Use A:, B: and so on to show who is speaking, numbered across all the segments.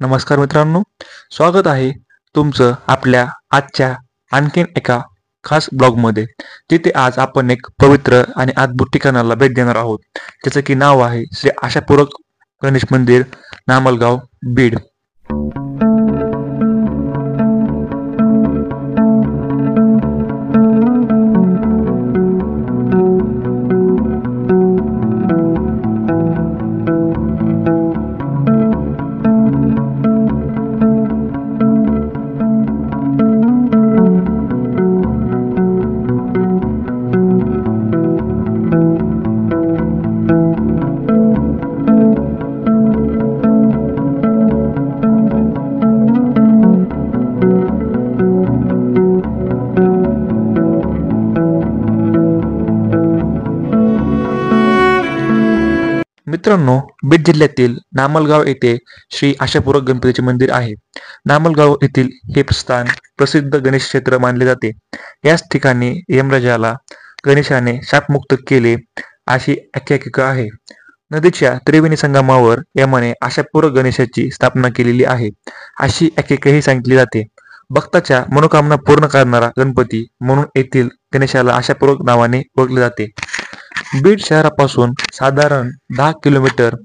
A: नमस्कार मित्रांनो, स्वागत आहे तुमचं आपल्या आजच्या आणखीन एका खास ब्लॉगमध्ये. जिथे आज आपण एक पवित्र आणि अद्भुत ठिकाणाला भेट देणार आहोत, ज्याचं की नाव आहे श्री आशापूरक गणेश मंदिर, नामलगाव, बीड. मित्रांनो, बीड जिल्ह्यातील नामलगाव येथे श्री आशापूरक गणपतीचे मंदिर आहे. नामलगाव येथील हे स्थान प्रसिद्ध गणेश क्षेत्र मानले जाते. याच ठिकाणी यमराजाला गणेशाने शापमुक्त केले अशी आख्यायिका आहे. नदीच्या त्रिवेणी संगमावर यमाने आशापूरक गणेशाची स्थापना केलेली आहे अशी आख्यायिकाही सांगितली जाते. भक्ताच्या मनोकामना पूर्ण करणारा गणपती म्हणून येथील गणेशाला आशापूरक नावाने ओळखले जाते. बीड शहरापासून साधारण 10 किलोमीटर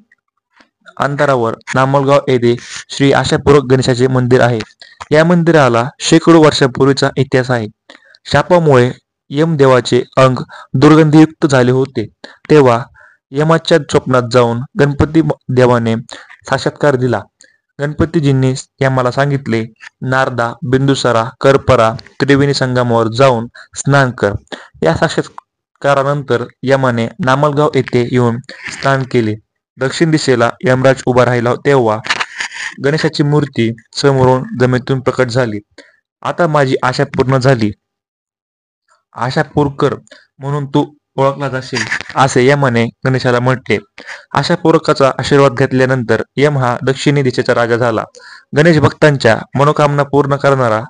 A: अंतरावर नामलगाव येथे श्री आशापूरक गणेशाचे मंदिर आहे. या मंदिराला शेकडो वर्षापूर्वीचा इतिहास आहे. शापामुळे यमदेवाचे अंग दुर्गंधीयुक्त झाले होते. तेव्हा यमाच्या स्वप्नात जाऊन गणपती देवाने साक्षात्कार दिला. गणपतीजींनी यमाला सांगितले, नारदा, बिंदुसारा, करपरा, त्रिवेणी संगमावर जाऊन स्नान कर. या साक्षात्कारानंतर यमाने नामलगाव येथे येऊन स्नान केले. दक्षिण दिशेला यमराज उभा राहिला तेव्हा गणेशाची मूर्ती समोरून जमिनीतून प्रकट झाली. आता माझी आशा पूर्ण झाली, आशापूरकर म्हणून तू ओळखला जाशील, असे यमाने गणेशाला म्हटले. आशापूरकाचा आशीर्वाद घेतल्यानंतर यम हा दक्षिणी दिशेचा राजा झाला. गणेश भक्तांच्या मनोकामना पूर्ण करणारा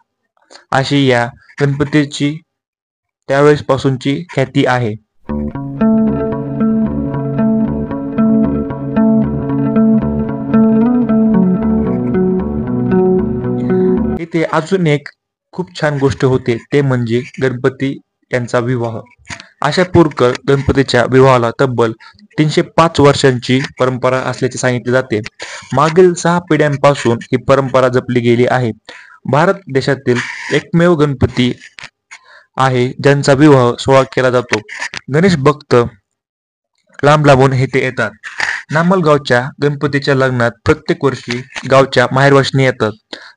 A: अशी या गणपतीची त्यावेळेस पासूनची ख्याती आहे. इथे अजून एक खूप छान गोष्ट होते, ते म्हणजे गणपती यांचा विवाह. आशापूरकर गणपतीच्या विवाहाला तब्बल 305 वर्षांची परंपरा असल्याचे सांगितले जाते. मागील 6 पिढ्यांपासून ही परंपरा जपली गेली आहे. भारत देशातील एकमेव गणपती आहे ज्यांचा विवाह सोहळा केला जातो. गणेश भक्त लांब लांबून येथे येतात. नामलगावच्या गणपतीच्या लग्नात प्रत्येक वर्षी गावच्या माहेरवाशिणी येतात.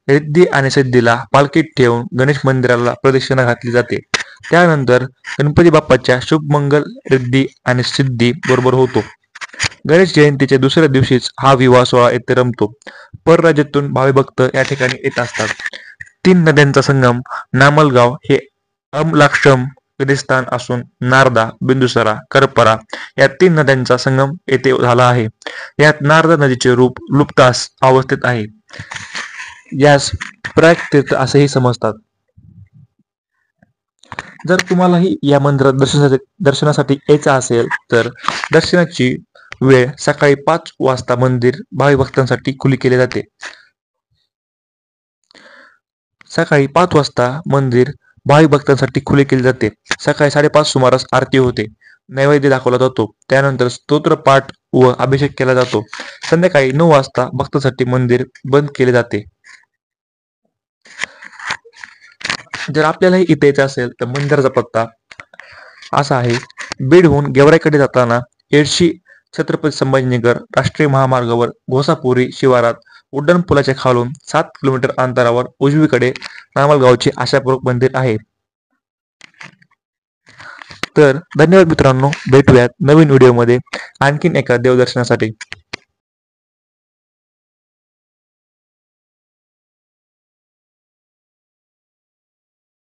A: रिद्धी आणि सिद्धीला पालखीत ठेवून गणेश मंदिराला प्रदक्षिणा घातली जाते. त्यानंतर गणपती बाप्पाच्या शुभमंगल रिद्धी आणि सिद्धी बरोबर होतो. गणेश जयंतीच्या दुसऱ्या दिवशीच हा विवाह सोहळा येथे रमतो. परराज्यातून भावी भक्त या ठिकाणी येत असतात. 3 नद्यांचा संगम नामलगाव हे अमलाक्षम स्थान असून नारदा, बिंदुसारा, करपरा या 3 नद्यांचा संगम येथे झाला आहे. यात नारदा नदीचे रूप लुप्त अवस्थेत आहे. यास प्रयाग तीर्थ असेही समजतात. जर तुम्हालाही या मंदिरात दर्शनासाठी यायचं असेल तर दर्शनाची वेळ सकाळी 5 वाजता मंदिर भावी भक्तांसाठी खुले केले जाते. सकाळी 5 वाजता मंदिर भावी भक्तांसाठी खुले केले जाते. सकाळी 5:30 सुमारास आरती होते. नैवेद्य दाखवला जातो. त्यानंतर स्तोत्रपाठ व अभिषेक केला जातो. संध्याकाळी 9 वाजता भक्तांसाठी मंदिर बंद केले जाते. जर आपल्यालाही इथे यायचं असेल तर मंदिराचा पत्ता असा आहे. बीडहून गेवराईकडे जाताना येडशी छत्रपती संभाजीनगर राष्ट्रीय महामार्गावर घोसापुरी शिवारात उड्डाण पुलाच्या खालून 7 किलोमीटर अंतरावर उजवीकडे नामलगावचे आशापूरक मंदिर आहे. तर धन्यवाद मित्रांनो, भेटूयात नवीन व्हिडिओमध्ये आणखीन एका देवदर्शनासाठी.